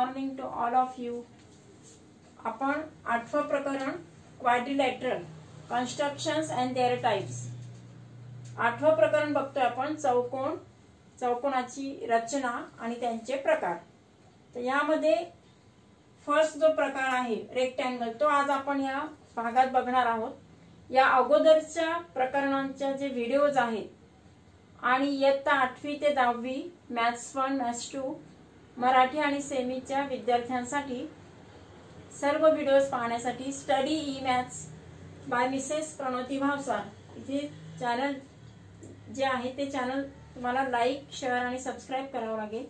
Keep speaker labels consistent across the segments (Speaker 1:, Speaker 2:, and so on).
Speaker 1: Morning to all of you. आपण 8वं प्रकरण quadrilateral constructions and their types 8वं प्रकरण बघतोय आपण. चौकोनाची रचना आणि त्यांचे प्रकार. तर यामध्ये फर्स्ट जो प्रकार आहे रेक्टँगल तो आज आपण या भागात बघणार आहोत. या अगोदरच्या प्रकरणांच्या जे व्हिडिओज आहेत आणि इयत्ता 8वी ते 10वी मॅथ्स 1 मॅथ्स 2 मराठी आणि सेमीच्या विद्यार्थ्यांसाठी सर्व व्हिडिओज पाहण्यासाठी study E maths by Mrs Pranoti Bhavsar इथे चॅनल जे आहे ते चॅनल तुम्हाला लाईक शेअर आणि सबस्क्राईब करावं लागेल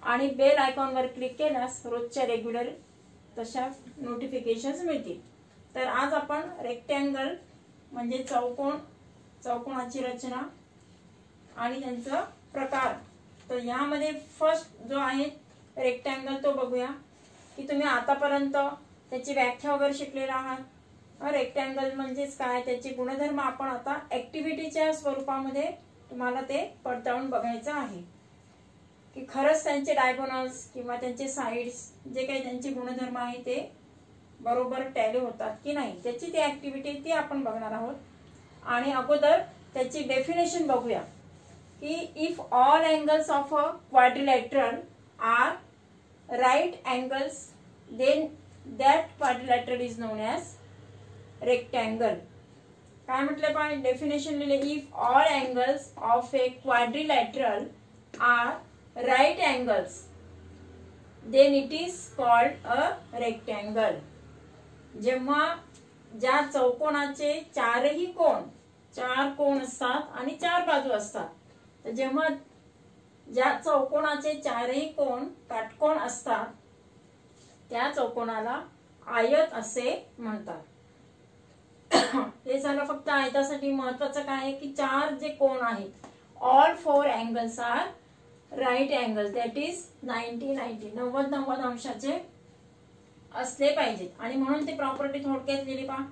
Speaker 1: आणि बेल आयकॉनवर क्लिक केल्यास रोजच्या रेग्युलर तशा नोटिफिकेशन्स मिळतील. तर आज आपण रेक्टँगल म्हणजे चौकोनाची रचना आणि त्यांचा प्रकार. तर यामध्ये फर्स्ट जो आहे रेक्टँगल तो बघूया की तुम्ही आतापर्यंत त्याची व्याख्या वगैरे शिकलेला आहात. रेक्टँगल म्हणजेच काय, त्याचे गुणधर्म आपण आता ऍक्टिव्हिटीच्या स्वरूपामध्ये तुम्हाला ते पडताळून बघायचं आहे की खरंच त्यांचे डायगोनल्स किंवा त्यांचे साइड्स जे काही त्यांचे गुणधर्म आहे ते बरोबर टॅली होतात की नाही, त्याची ती ऍक्टिव्हिटी ती आपण बघणार आहोत. आणि अगोदर त्याची डेफिनेशन बघूया की if all angles of a quadrilateral are right angles then that quadrilateral is known as rectangle. काय म्हटलं पाय डेफिनेशन लिहिले, if all angles of a quadrilateral are right angles then it is called a rectangle. जेव्हा ज्या चौकोनाचे चार कोण असतात आणि 4 बाजू असतात, तर जेव्हा ज्या चौकोनाचे चारही कोण काटकोन असतात त्या चौकोनाला आयत असे म्हणतात. हे झालं फक्त आयतासाठी. महत्वाचं काय आहे की 4 जे कोण आहेत all 4 angles are right angle that is 90 अंशाचे असले पाहिजेत. आणि म्हणून ती प्रॉपर्टी थोडक्यात लिहिली पहा.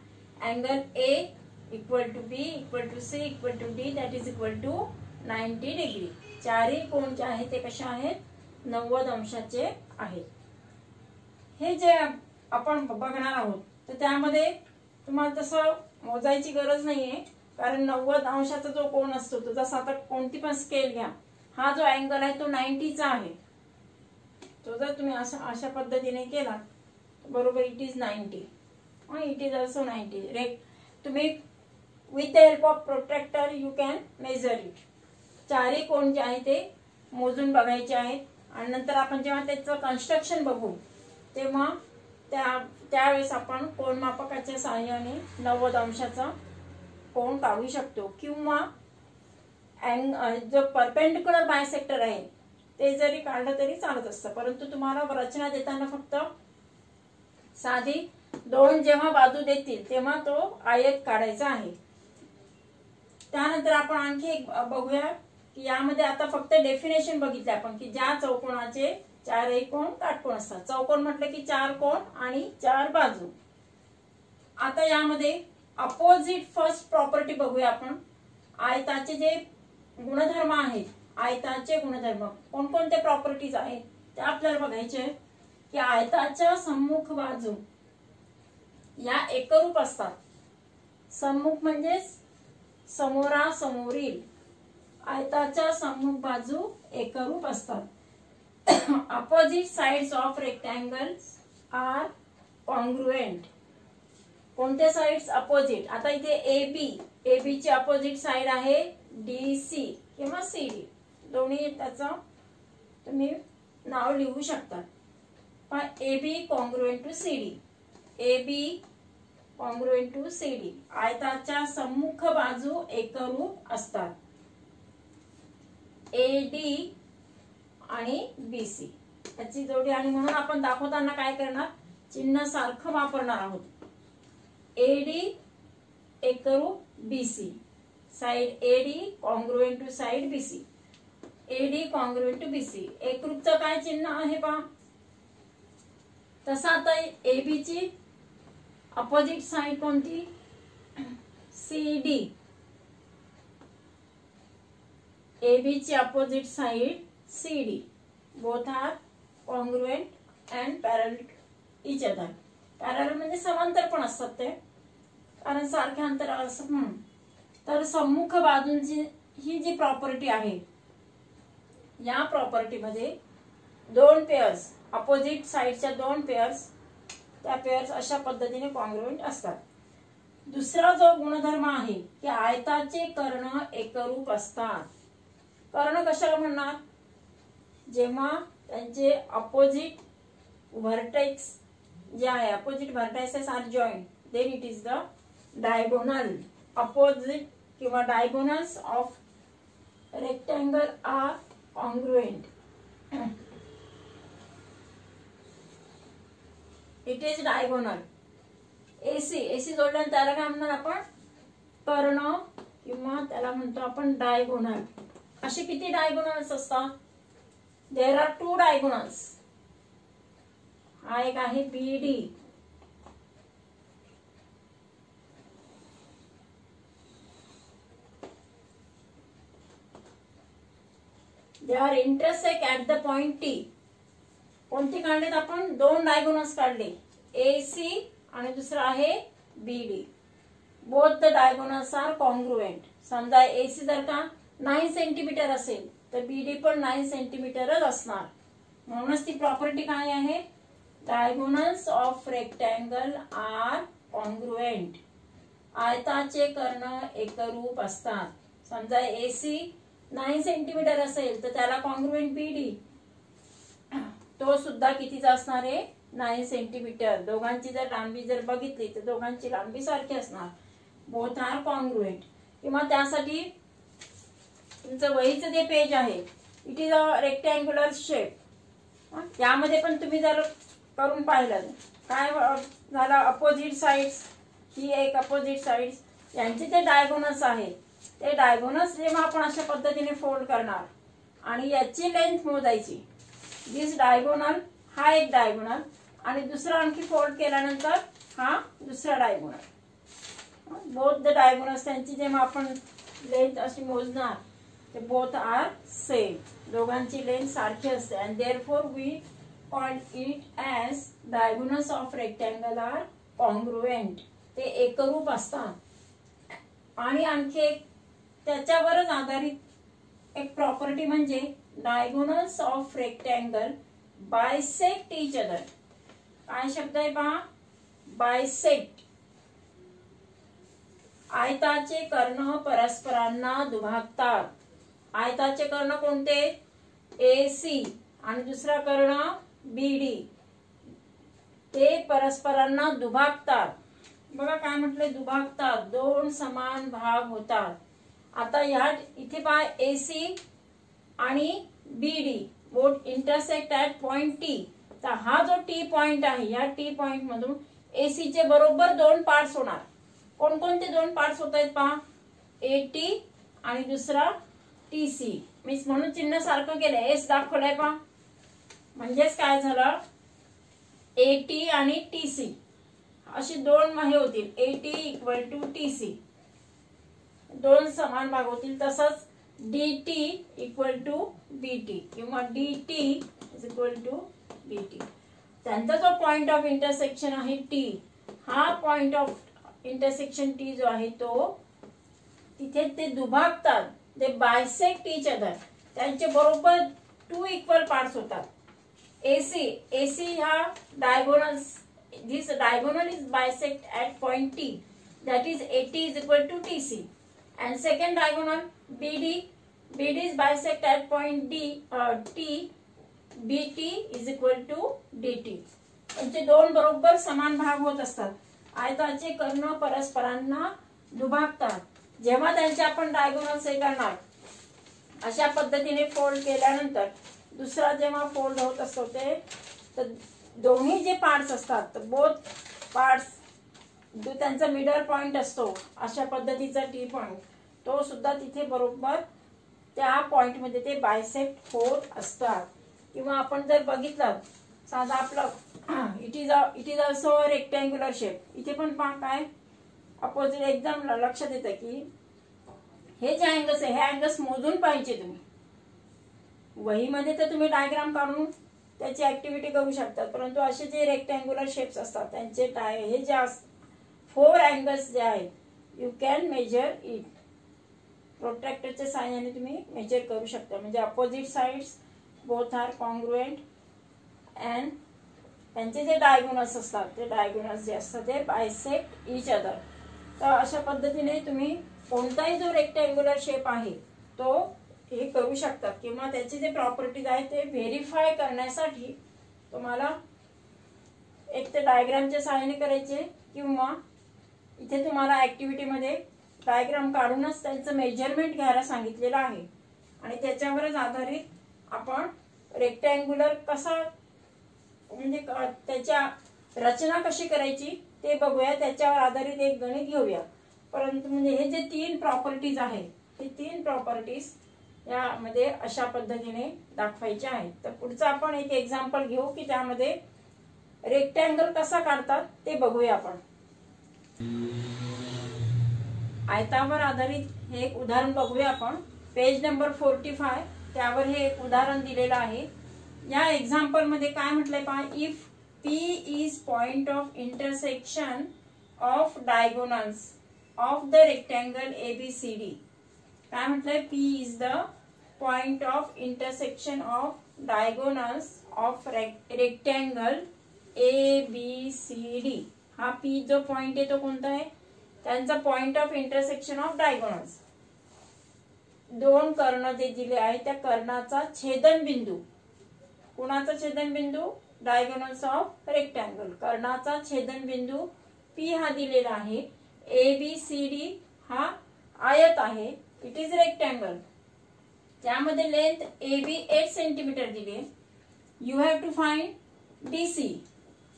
Speaker 1: Angle A equal to B equal to C equal to D that is equal to 90 degree. चारही कोण जे आहेत ते कसे आहेत 90 अंशाचे आहेत. हे जे आपण बघणार आहोत तर त्यामध्ये तुम्हाला तसं मोजायची गरज नाहीये, कारण 90 अंशाचा जो कोण असतो तो जसा आता कोणती पण स्केल घ्या, हा जो अँगल आहे तो 90चा आहे. तो जर तुम्ही अशा पद्धतीने केला बरोबर it is 90. It is also 90. तुम्ही with the help of protractor you can measure it. चारही कोण जे आहे ते मोजून बघायचे आहेत. आणि नंतर आपण जेव्हा त्याचं कन्स्ट्रक्शन बघू तेव्हा त्यावेळेस आपण कोनमापकाच्या सहाय्याने 90 अंशाचा कोन काढू शकतो. किंवा जो परपेंडिक्युलर बायसेक्टर आहे ते जरी काढलं तरी चालत असतं, परंतु तुम्हाला रचना देताना फक्त साधी 2 जेव्हा बाजू देतील तेव्हा तो आयत काढायचा आहे. त्यानंतर आपण आणखी एक बघूया की यामध्ये आता फक्त डेफिनेशन बघितले आपण की ज्या चौकोनाचे चारही कोण काटकोन असतात. चौकोन म्हटलं की 4 कोण आणि 4 बाजू. आता यामध्ये अपोजिट फर्स्ट प्रॉपर्टी बघूया आपण. आयताचे जे गुणधर्म आहेत, आयताचे गुणधर्म कोणकोणते प्रॉपर्टीज आहेत ते आपल्याला बघायचे आहेत. की आयताच्या सम्मुख बाजू या एकरूप असतात. सम्मुख म्हणजे समोरासमोरील. आयताच्या सम्मुख बाजू एकरूप असतात. Opposite sides of rectangles are congruent. कोणते साइड्स अपोजिट? आता इथे ए बी ची अपोजिट साइड आहे DC किंवा CD. दोन्ही त्याचं तुम्ही नाव लिहू शकता. पण AB congruent to CD. AB congruent to CD. आयताच्या सम्मुख बाजू एकरूप असतात. AD आणि BC याची जोडी. आणि म्हणून आपण दाखवताना काय करणार, चिन्ह सारखं वापरणार आहोत. AD एकरूप BC. Side AD congruent to side BC. AD congruent to BC. एकरूपचं काय चिन्ह आहे पहा. तसं आता AB ची अपोजिट साइड कोणती CD. AB ची opposite side CD. Both are congruent and parallel each other. पॅरल म्हणजे समांतर पण असतात ते, कारण सारख्या अंतरावर असतात म्हणून. तर सम्मुख बाजूंची ही जी प्रॉपर्टी आहे, या प्रॉपर्टीमध्ये दोन पेअर्स, अपोजिट साइडच्या दोन पेअर्स, त्या पेअर्स अशा पद्धतीने कॉन्ग्रुएंट असतात. दुसरा जो गुणधर्म आहे की आयताचे कर्ण एकरूप असतात. कर्ण कशाला म्हणणार? जेव्हा त्यांचे अपोजिट व्हर्टेक्स जे आहे, opposite vertices are joint, then it is the diagonal. Opposite किंवा diagonals of rectangle are congruent. It is diagonal. AC जोडल्यानंतर त्याला काय म्हणणार आपण? कर्ण, किंवा त्याला म्हणतो आपण डायगोनल. असे किती डायगोनल्स असतात? There are 2 diagonals. हा एक आहे BD. They are intersect at the point T. कोणती काढलेत आपण? 2 डायगोनल्स काढले, AC आणि दुसरा आहे BD. Both the diagonals are congruent. समजा AC जर का 9 सेंटीमीटर असेल तर BD पण 9 सेंटीमीटरच असणार. म्हणूनच ती प्रॉपर्टी काय आहे? Diagonals of rectangle are congruent. आयताचे कर्ण एकरूप असतात. समजा AC 9 सेंटीमीटर असेल तर त्याला कॉन्ग्रुएंट BD तो सुद्धा कितीचा असणार आहे? 9 सेंटीमीटर. दोघांची जर लांबी जर बघितली तर दोघांची लांबी सारखी असणार. Both are congruent. किंवा त्यासाठी तुमचं वहीचं जे पेज आहे, it is a rectangular shape. यामध्ये पण तुम्ही जर करून पाहिलं काय झालं? अपोजिट साइड्स, ही एक अपोजिट साइड्स, यांचे जे डायगोनल्स आहे ते डायगोनल्स जेव्हा आपण अशा पद्धतीने फोल्ड करणार आणि याची लेंथ मोजायची. दिस डायगोनल, हा एक डायगोनल, आणि दुसरा आणखी फोल्ड केल्यानंतर हा दुसरा डायगोनल. बोथ द डायगोनल्स त्यांची जेव्हा आपण लेंथ अशी मोजणार ते बोथ आर सेम. दोघांची लेंथ सारखी असते. And therefore we call it as diagonals of rectangle are congruent. ते एकरूप असतात. आणि आणखी एक त्याच्यावरच आधारित एक प्रॉपर्टी म्हणजे diagonals of rectangle bisect each other. काय शब्द आहे पहा? बायसेक्ट. आयताचे कर्ण परस्परांना दुभागतात. आयताचे कर्ण कोणते? AC आणि दुसरा कर्ण BD. ते परस्परांना दुभागतात. बघा काय म्हटले? दुभागतात. 2 समान भाग होतात. आता या इथे पहा AC आणि BD both intersect at point T. तर हा जो T पॉइंट आहे, या T पॉइंट मधून AC चे बरोबर 2 पार्ट्स होणार. कोणकोणते 2 पार्ट्स होत आहेत पहा? AT आणि दुसरा TC. मीन्स म्हणून चिन्ह सारखं केलंय, S दाखवलंय पहा. म्हणजेच काय झालं? AT आणि TC अशी 2 हे होतील. AT इक्वल टू TC, 2 समान भाग होतील. तसंच DT इक्वल टू BT किंवा DT is equal to BT. त्यांचा जो पॉइंट ऑफ इंटरसेक्शन आहे T, हा पॉइंट ऑफ इंटरसेक्शन T जो आहे तो तिथे ते दुभागतात. ते बायसेक्ट इच अदर. त्यांचे बरोबर 2 इक्वल पार्ट्स होतात. AC हा diagonals, this diagonal is bisect at point T, that is AT is equal to TC. And second diagonal BD is bisect at point T, BT is equal to DT. त्यांचे 2 बरोबर समान भाग होत असतात. आयताचे कर्ण परस्परांना दुभागतात. जेव्हा त्यांचे आपण डायगोनल्स हे करणार, अशा पद्धतीने फोल्ड केल्यानंतर दुसरा जेव्हा फोल्ड होत असतो ते, तर दोन्ही जे पार्ट्स असतात तर बोथ पार्ट्स जो त्यांचा मिडल पॉइंट असतो अशा पद्धतीचा T पॉइंट, तो सुद्धा तिथे बरोबर त्या पॉइंट मध्ये ते बायसेक्ट होत असतात. किंवा आपण जर बघितलं साधा आपलं it is also rectangular shape. इथे पण पहा काय अपोजिट एकदम लक्षात येतं की हे जे अँगल्स आहे हे अँगल्स मोजून पाहिजे तुम्ही. वहीमध्ये तर तुम्ही डायग्राम काढून त्याची ऍक्टिव्हिटी करू शकतात. परंतु असे जे रेक्टँग्युलर शेप्स असतात त्यांचे हे जे 4 अँगल्स जे आहेत यू कॅन मेजर इट. प्रोट्रॅक्टरच्या साहाय्याने तुम्ही मेजर करू शकता. म्हणजे opposite sides both are congruent and त्यांचे जे डायगोनल्स असतात ते डायगोनल्स जे असतात ते बायसेक्ट इच अदर. तर अशा पद्धतीने तुम्ही कोणताही जो रेक्टँग्युलर शेप आहे तो हे करू शकतात. किंवा त्याचे जे प्रॉपर्टीज आहेत ते व्हेरीफाय करण्यासाठी तुम्हाला एक तर डायग्रामच्या सहाय्याने करायचे किंवा इथे तुम्हाला ऍक्टिव्हिटीमध्ये डायग्राम काढूनच त्यांचं मेजरमेंट घ्यायला सांगितलेलं आहे. आणि त्याच्यावरच आधारित आपण रेक्टँग्युलर कसा म्हणजे त्याच्या रचना कशी करायची ते बघूया. त्याच्यावर आधारित एक गणित घेऊया. परंतु म्हणजे हे जे 3 प्रॉपर्टीज आहेत हे 3 प्रॉपर्टीज यामध्ये अशा पद्धतीने दाखवायचे आहेत. तर पुढचं आपण एक एक्झाम्पल घेऊ की त्यामध्ये रेक्टँगल कसा काढतात ते बघूया आपण. आयतावर आधारित हे एक उदाहरण बघूया आपण. पेज नंबर 45 त्यावर हे एक उदाहरण दिलेलं आहे. या एक्झाम्पल मध्ये काय म्हटलंय पहा. If P is point of intersection of diagonals of the rectangle ABCD. काय म्हटलंय. P is the point of intersection of diagonals of rectangle ABCD. हा P जो पॉइंट आहे तो कोणता आहे. त्यांचा point of intersection of diagonals. 2 कर्ण जे दिले आहे त्या कर्णाचा छेदनबिंदू. कोणाचा छेदनबिंदू. Diagonals of rectangle. कर्णाचा छेदनबिंदू P हा दिलेला आहे. ABCD हा आयत आहे. It is rectangle. त्यामध्ये लेंथ AB 8 सेंटीमीटर दिली. You have to find DC.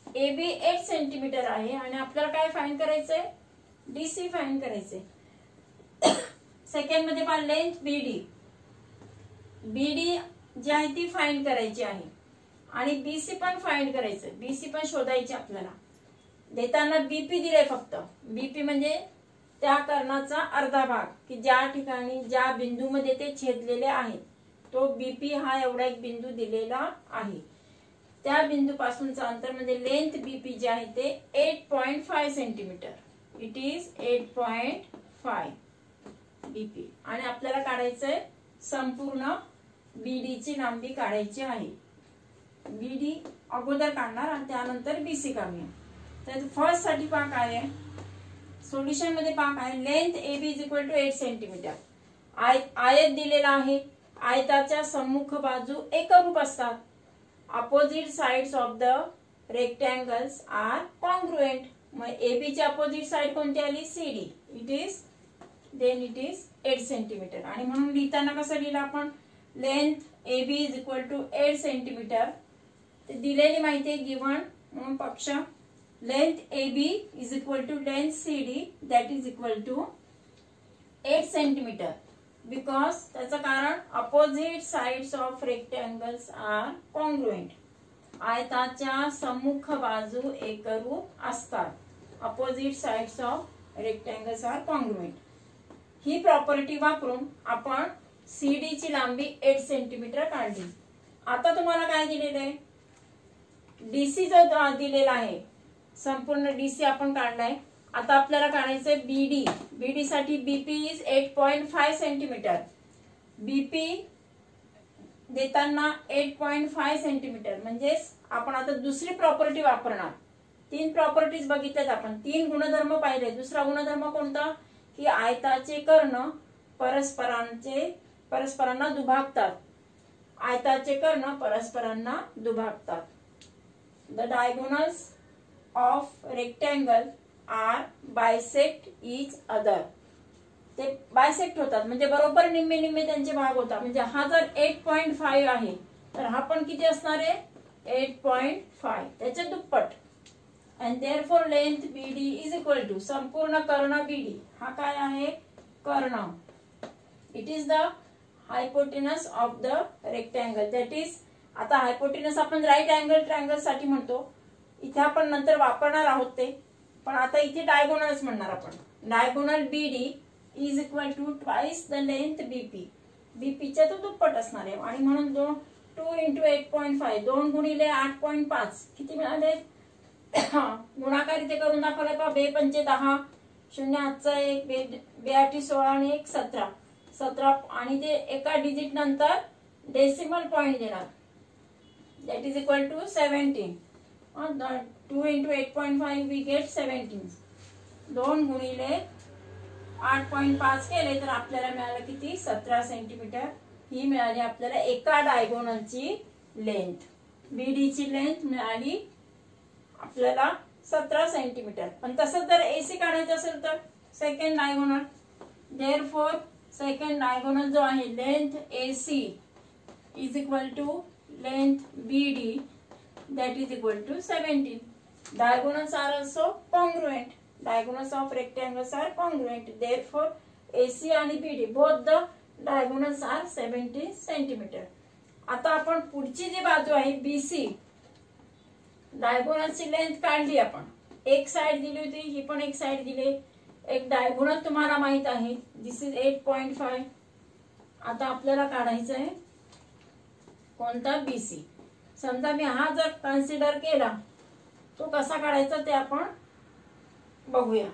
Speaker 1: AB 8 centimetre आहे आणि आपल्याला काय फाइंड करायचंय. DC फाइंड करायचंय. सेकंड मध्ये पहा लेंथ BD. BD जी आहे ती फाइंड करायची आहे आणि BC पण फाइंड करायचंय. BC पण शोधायची आपल्याला. देताना BP दिले फक्त. BP म्हणजे त्या कर्णाचा अर्धा भाग की ज्या ठिकाणी ज्या बिंदूमध्ये ते छेदलेले आहे तो BP हा एवढा एक बिंदू दिलेला आहे. त्या बिंदूपासूनचं अंतर म्हणजे लेंथ BP जे आहे ते 8.5 सेंटीमीटर. It is 8.5 BP. आणि आपल्याला काढायचंय संपूर्ण BD ची लांबी काढायची आहे. BD अगोदर काढणार आणि त्यानंतर BC काढूया. तर फर्स्ट साठी पहा काय आहे. सोल्युशन मध्ये पहा काय. Length AB is equal to 8 centimetre. आयत दिलेला आहे. आयताच्या सम्मुख बाजू एकरूप असतात. Opposite sides of the rectangles are congruent. मग AB ची अपोजिट साइड कोणती आली. CD. It is 8 centimetre. आणि म्हणून लिहिताना कसं लिहिलं आपण. Length AB is equal to 8 centimetre. ते दिलेली माहिती आहे गिवन म्हणून पक्ष. Length AB is equal to length CD that is equal to 8 centimetre. Because त्याचं कारण opposite sides of rectangles are congruent. आयताच्या सम्मुख बाजू एकरूप असतात. Opposite sides of rectangles are congruent. ही प्रॉपर्टी वापरून आपण CD ची लांबी 8 सेंटीमीटर काढली. आता तुम्हाला काय दिलेलं आहे. DC जो दिलेला आहे संपूर्ण DC आपण काढलाय. आता आपल्याला काढायचंय BD. BD साठी BP इज 8.5 सेंटीमीटर. BP देताना 8.5 सेंटीमीटर. म्हणजेच आपण आता दुसरी प्रॉपर्टी वापरणार. 3 प्रॉपर्टीज बघितल्यात आपण. 3 गुणधर्म पाहिले. दुसरा गुणधर्म कोणता की आयताचे कर्ण परस्परांना दुभागतात. आयताचे कर्ण परस्परांना दुभागतात. The diagonals of rectangle are bisect each other. ते बायसेक्ट होतात म्हणजे बरोबर निम्मे निम्मे त्यांचे भाग होतात. म्हणजे हा जर 8.5 आहे तर हा पण किती असणार आहे. 8.5 त्याच्या दुप्पट. And therefore length BD is equal to संपूर्ण कर्ण BD हा काय आहे. कर्ण. It is the hypotenuse of the rectangle. That is. आता हायपोटेनस आपण राईट अँगल ट्रायंगल साठी म्हणतो. इथे आपण नंतर वापरणार आहोत ते. पण आता इथे डायगोनल्स म्हणणार आपण. Diagonal BD is equal to twice the length BP. BP च्या तो दुप्पट असणार आहे आणि म्हणून 2 × 8.5 2 गुणिले 8.5 किती मिळाले? गुणाकार इथे करून दाखवलाय पहा. 2 पंचे 10, 0 हातचा 1, 2 8 16 आणि 1 17 17 आणि ते एका डिजिट नंतर डेसिमल पॉइंट देणार. That is equal to 17. 2 × 8.5 we get 17. 2 गुणिले 8.5 केले तर आपल्याला मिळालं किती? 17 सेंटीमीटर. ही मिळाली आपल्याला एका डायगोनलची लेंथ. बीडी ची लेंथ मिळाली आपल्याला 17 सेंटीमीटर. पण तसं जर एसी काढायचं असेल तर second diagonal, therefore second diagonal जो आहे length AC is equal to length BD that is equal to 17. Diagonals are also congruent. Diagonals of rectangles are congruent. Therefore, AC आणि BD both the diagonals are 17 centimeter. आता आपण पुढची जी बाजू आहे BC, डायगोनलची length काढली आपण. एक साइड दिली होती, ही पण एक साइड दिली. एक डायगोनल तुम्हाला माहित आहे, दिस इज 8.5. आता आपल्याला काढायचं आहे कोणता? BC. समजा मी हा जर कन्सिडर केला, तो कसा काढायचा ते आपण बघूया.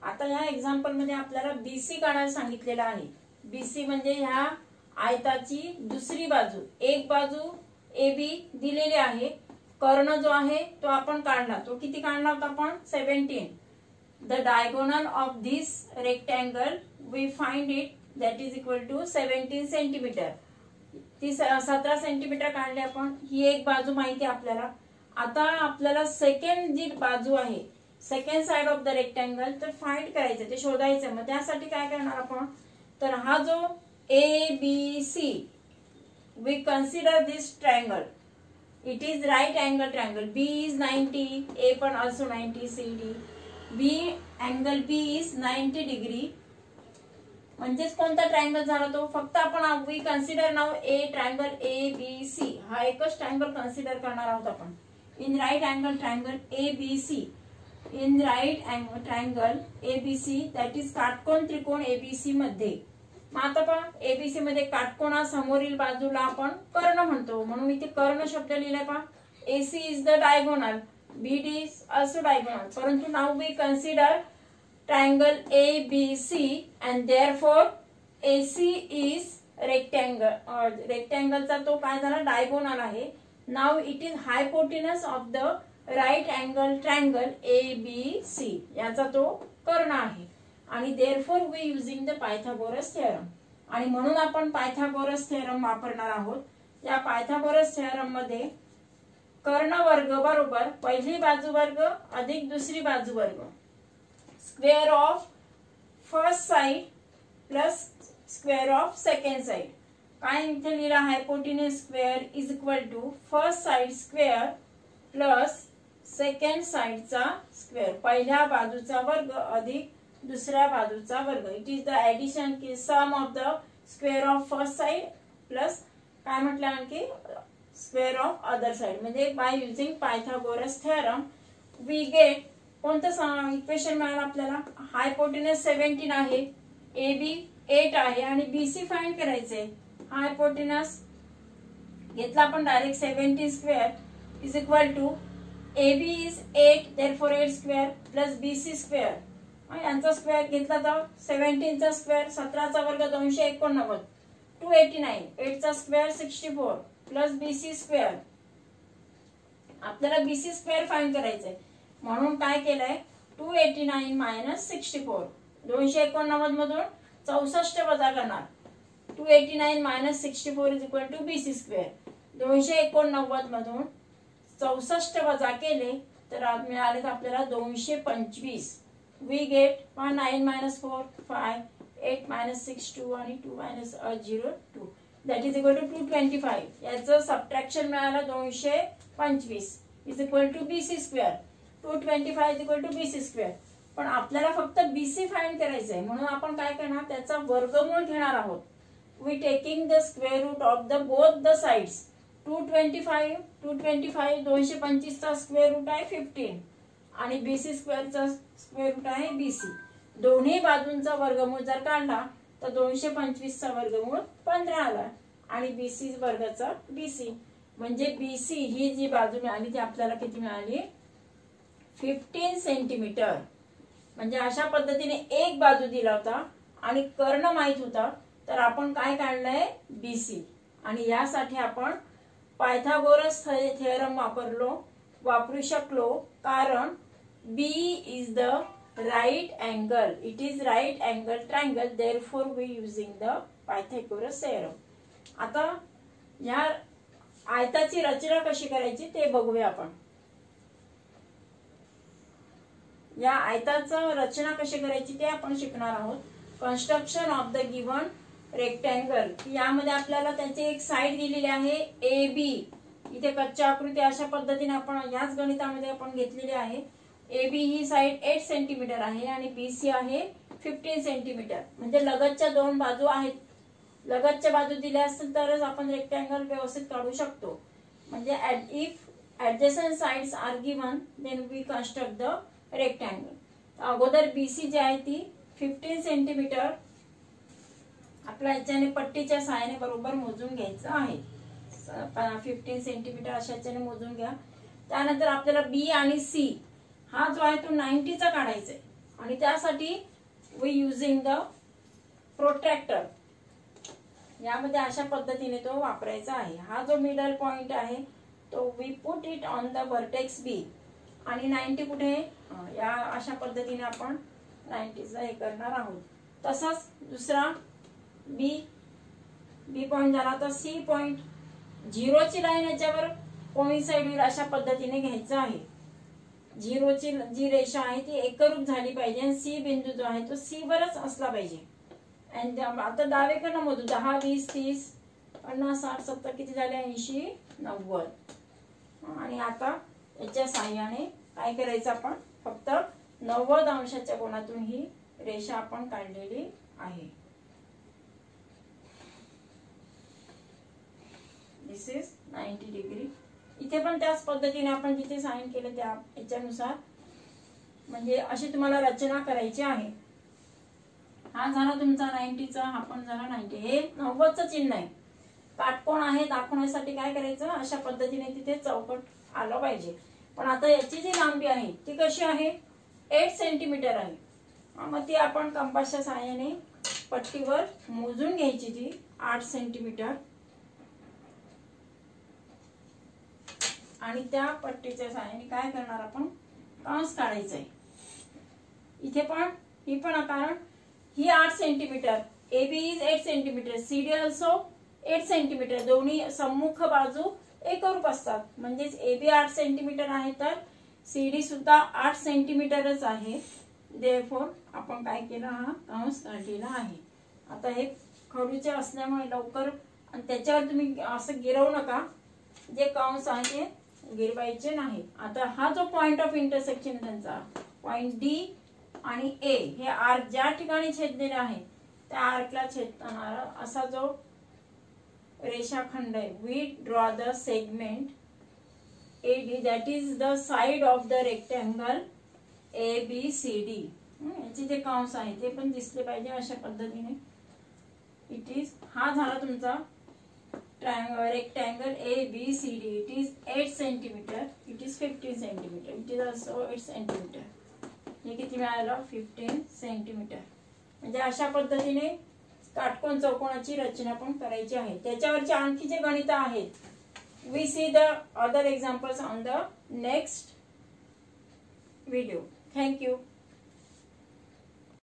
Speaker 1: आता या एक्झाम्पल मध्ये आपल्याला BC काढायला सांगितलेलं आहे. BC म्हणजे ह्या आयताची दुसरी बाजू. एक बाजू AB दिलेली आहे. कर्ण जो आहे तो आपण काढला. तो किती काढला होता आपण? 17. The diagonal of this rectangle we find it that is equal to 17 centimetre. ती 17 सेंटीमीटर काढली आपण. ही एक बाजू माहिती आहे आपल्याला. आता आपल्याला सेकंड जी बाजू आहे, second side of the rectangle, तर फाइंड करायचं, ते शोधायचं. मग त्यासाठी काय करणार आपण? तर हा जो ABC, we consider this triangle. It is right angle triangle. B is 90, A पण also 90, CD. B angle B is 90 degree. म्हणजेच कोणता ट्रायंगल झाला तो? फक्त आपण वी कन्सिडर नाव ए ट्रायंगल ABC. हा एकच ट्रायंगल कन्सिडर करणार आहोत आपण. In right angle triangle ABC, in right angle triangle ABC that is काटकोन त्रिकोण ABC मध्ये. मग आता पहा, ABC मध्ये काटकोणा समोरील बाजूला आपण कर्ण म्हणतो, म्हणून इथे कर्ण शब्द लिहिलाय पहा. AC is the diagonal, BD is also diagonal. परंतु now we consider triangle ABC and therefore AC is rectangle. Rectangle चा तो काय झाला? डायगोनल आहे. Now it is hypotenuse of the right angle triangle ABC. याचा तो कर्ण आहे. आणि therefore we using the Pythagoras theorem. आणि म्हणून आपण पायथागोरस थेरम वापरणार आहोत. या पायथागोरस थेरम मध्ये कर्ण वर्ग बरोबर पहिली बाजू वर्ग अधिक दुसरी बाजू वर्ग, square of first side plus square of second side. काय इथे लिहिला? Hypotenuse square is equal to first side square plus second साइडचा स्क्वेअर. पहिल्या बाजूचा वर्ग अधिक दुसऱ्या बाजूचा वर्ग. इट इज द ऍडिशन की sum of the square of first side plus काय म्हटलं आणखी स्क्वेअर ऑफ अदर साइड. म्हणजे by using Pythagoras theorem we get कोणतं इक्वेशन मिळालं आपल्याला? हायपोटेन्यूज 17 आहे, AB 8 आहे आणि BC फाइंड करायचंय. हायपोटेन्यूज घेतला आपण direct 17 square is equal to AB is 8 therefore 8 square plus BC square. यांचा स्क्वेअर घेतला तर 17 चा स्क्वेअर 17 चा वर्ग 289 289. 8 चा स्क्वेअर 64 प्लस BC स्क्वेअर. आपल्याला BC स्क्वेअर फाइंड करायचंय. म्हणून काय केलंय? 289 मायनस 64. 289 मधून 64 वजा करणार. 289 minus 64 is equal to BC square. 289 मधून 64 वजा केले तर मिळाले आपल्याला 225. वी गेट 9 मायनस 4 5, 8 मायनस 6 2 आणि 2 minus 0 2. That is equal to 225. याचं सबट्रॅक्शन मिळालं 225 is equal to BC square. 225 is equal to BC square. पण आपल्याला फक्त BC फाइंड करायचं आहे, म्हणून आपण काय करणार? त्याचा वर्गमूळ घेणार आहोत. We taking the square root of the both the sides. 225 225 चा स्क्वेअर रूट आहे 15 आणि BC स्क्वेअरचा स्क्वेअर रूट आहे BC. दोन्ही बाजूंचा वर्गमूळ जर काढला तर 225 चा वर्गमूळ 15 आला आणि BC वर्गाचा BC म्हणजे BC ही जी बाजू मिळाली ती आपल्याला किती मिळाली 15 सेंटीमीटर. म्हणजे अशा पद्धतीने एक बाजू दिला होता आणि कर्ण माहित होता तर आपण काय काढलंय BC आणि यासाठी आपण पायथागोरस थेरम वापरू शकलो कारण B is the right angle, it is right angle triangle, therefore we using the Pythagoras theorem. आता या आयताची रचना कशी करायची ते बघूया आपण. या आयताचं रचना कशी करायची ते आपण शिकणार आहोत. Construction of the given rectangle. यामध्ये आपल्याला त्याची एक साइड दिलेली आहे AB. इथे कच्च्या आकृती अशा पद्धतीने आपण याच गणितामध्ये आपण घेतलेली आहे. AB ही साइड 8 सेंटीमीटर आहे आणि BC आहे 15 सेंटीमीटर. म्हणजे लगतच्या दोन बाजू आहेत. लगतच्या बाजू दिल्या असतील तरच आपण रेक्टँगल व्यवस्थित काढू शकतो. म्हणजे if adjacent sides are given then we construct the rectangle. अगोदर BC जी आहे ती 15 सेंटीमीटर आपल्या याच्याने पट्टीच्या सहाय्याने बरोबर मोजून घ्यायचं आहे. 15 सेंटीमीटर अशा याच्याने मोजून घ्या. त्यानंतर आपल्याला B आणि C हा जो आहे तो 90 चा काढायचा आहे आणि त्यासाठी वी युजिंग द प्रोट्रॅक्टर. यामध्ये अशा पद्धतीने तो वापरायचा आहे. हा जो मिडल पॉइंट आहे तो we put it on the vertex B आणि 90 कुठे या अशा पद्धतीने आपण 90चा हे करणार आहोत. तसाच दुसरा बी पॉइंट झाला तर C पॉइंट 0 ची लाईन याच्यावर कोइन्साइड होईल अशा पद्धतीने घ्यायचं आहे. 0 ची जी रेषा आहे ती एकरूप झाली पाहिजे आणि C बिंदू जो आहे तो C वरच असला पाहिजे. आणि आता डावीकडनं मोजू 10 20 30 50 60 70 किती झाले 80 90. आणि आता याच्या साहाय्याने काय करायचं आपण फक्त 90 अंशाच्या कोनातून ही रेषा आपण काढलेली आहे. दिस इज 90 डिग्री. इथे पण त्याच पद्धतीने आपण जिथे साइन केलं त्या याच्यानुसार म्हणजे अशी तुम्हाला रचना करायची आहे. हा झाला तुमचा 90चा, हा पण झाला 90. हे 90चं चिन्ह आहे. काटकोण आहे दाखवण्यासाठी काय करायचं अशा पद्धतीने तिथे चौकट आलं पाहिजे. पण आता याची जी लांबी आहे ती कशी आहे 8 सेंटीमीटर आहे. मग ती आपण कंपासच्या सहाय्याने पट्टीवर मोजून घ्यायची ती 8 सेंटीमीटर आणि त्या पट्टीच्या सहाय्याने काय करणार आपण कंस काढायचा आहे. इथे पण ही पण कारण ही 8 centimetre AB is 8 centimetre CD also 8 centimetre. दोन्ही सम्मुख बाजू एकरूप असतात. म्हणजेच AB 8 सेंटीमीटर आहे तर CD सुद्धा 8 सेंटीमीटरच आहे. देयरफॉर आपण काय केलं हा कंस काढलेला आहे. आता हे खडूचे असल्यामुळे लवकर आणि त्याच्यावर तुम्ही असं गिरवू नका. जे कंस आहे ते गिरवायचे नाही. आता हा जो पॉइंट ऑफ इंटरसेक्शन त्यांचा पॉइंट D आणि A हे आर्क ज्या ठिकाणी छेदलेले आहे त्या आर्कला छेदणारा असा जो रेषाखंड आहे we draw the segment AD that is the side of the rectangle ABCD. याचे जे कंस आहे ते पण दिसले पाहिजे अशा पद्धतीने. इट इज हा झाला तुमचा rectangle ABCD. It is 8 centimeter. It is 15 centimeter. It is also 8 centimeter. हे किती मिळालं 15 सेंटीमीटर. म्हणजे अशा पद्धतीने काटकोन चौकोनाची रचना पण करायची आहे. त्याच्यावरचे आणखी जे गणित आहेत we see the other examples on the next video. Thank you.